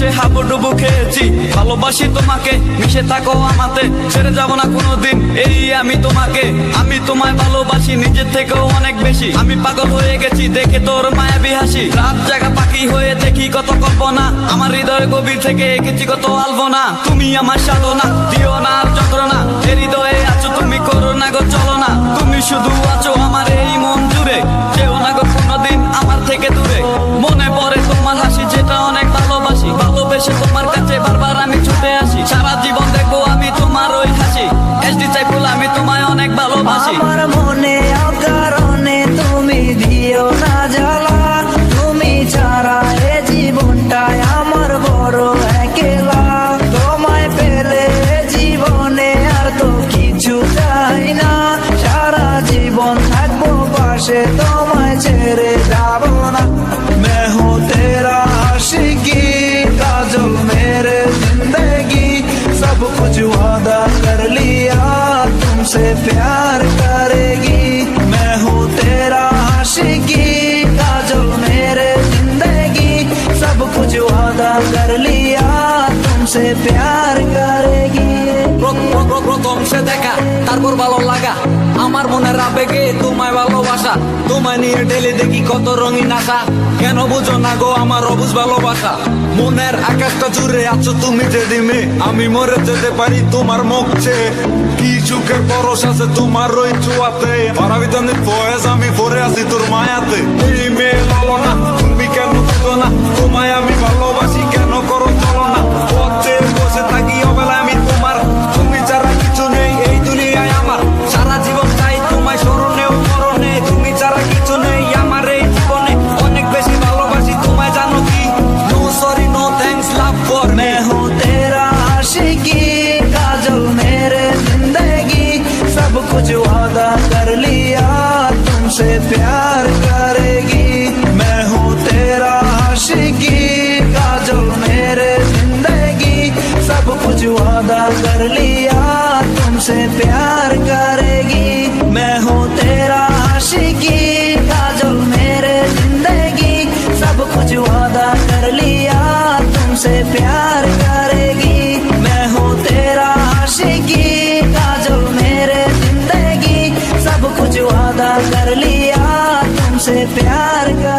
ভালোবেসে হাবুডুবু খেয়েছি, ভালোবাসি তোমাকে, মিশে থাকো আমাতে, ছেড়ে যাব না কোনোদিন এই আমি তোমাকে। আমি তোমায় ভালোবাসি নিজের থেকেও অনেক বেশি, আমি পাগল হয়ে গেছি দেখে তোর মায়াবী হাসি। রাত জাগা পাখি হয়ে দেখি কত কল্পনা, আমার হৃদয় গভীর থেকে এঁকেছি কত আলপনা। তুমি আমার সাধনা, দিও না আর যন্ত্রণা, এ হৃদয়ে আছো তুমি, করো না গো চলো না। তুমি শুধু আছো আমার এই মন জুড়ে, যেও না গো কোনোদিন আমার থেকে দূরে। মনে পড়ে তোমার হাসি যেটা অনেক ভালোবাসি, ভালোবেসে তোমার কাছে বারবার আমি ছুটে আসি। সারা জীবন দেখবো আমি তোমার ওই হাসি, এসডি চাইফুল আমি তোমায় অনেক ভালোবাসি। আমার মনে অকারণে তুমি দিও না জ্বালা, তুমি ছাড়া এ জীবনটাই আমার বড় একলা। তোমায় পেলে জীবনে আর তো কিছু চাই না, সারা জীবন থাকবো পাশে, তোমায় ছেড়ে যাব না। मैं हूँ तेरा आशिकी काजल मेरे जिंदगी, सब कुछ वादा कर लिया तुमसे प्यार करेगी। मैं हूँ तेरा आशिकी काजल मेरे जिंदगी, सब कुछ वादा कर लिया तुमसे प्यार करेगी। প্রথম সে দেখা তারপর ভালো লাগা, আমার মনের আবেগে তোমায় ভালোবাসা। তোমায় নিয়ে ডেলি দেখি কত রঙিন আশা, কেন বুঝো না গো আমার অবুঝ ভালোবাসা। মনের আকাশটা জুড়ে আছো তুমি যে ডিমে, আমি মরে যেতে পারি তোমার মুখ চেয়ে। কি সুখের পরশ আছে তোমার ওই চুয়াতে, পারাবিতানের ফয়েজ আমি পরে আছি তোর মায়াতে। এই মেয়ে বলো না তুমি কেন বুঝো না, তোমায় আমি ভালোবাসি কেন করো চলো না। পথে বসে থাকি অবেলায় আমি তোমার, তুমি ছাড়া কিছু নেই এই দুনিয়ায় আমার। সারা জীবন চাই তোমায় স্মরণে ও মরণে, তুমি ছাড়া কিছু নেই আমার এই জীবনে। অনেক বেশি ভালোবাসি তোমায় জানো কি, no sorry no thanks love for me. मैं हूँ तेरा आशिकी काजल मेरे जिंदगी, सब कुछ वादा कर लिया तुमसे प्यार करेगी। मैं हूँ तेरा आशिकी काजल मेरे जिंदगी, सब कुछ वादा कर लिया तुमसे प्यार करेगी। मैं हूँ तेरा आशिकी काजल मेरे जिंदगी, सब कुछ वादा कर लिया तुमसे प्यार करेगी। मैं हूँ तेरा आशिकी काजल मेरे जिंदगी, सब कुछ वादा कर लिया तुमसे प्यार कर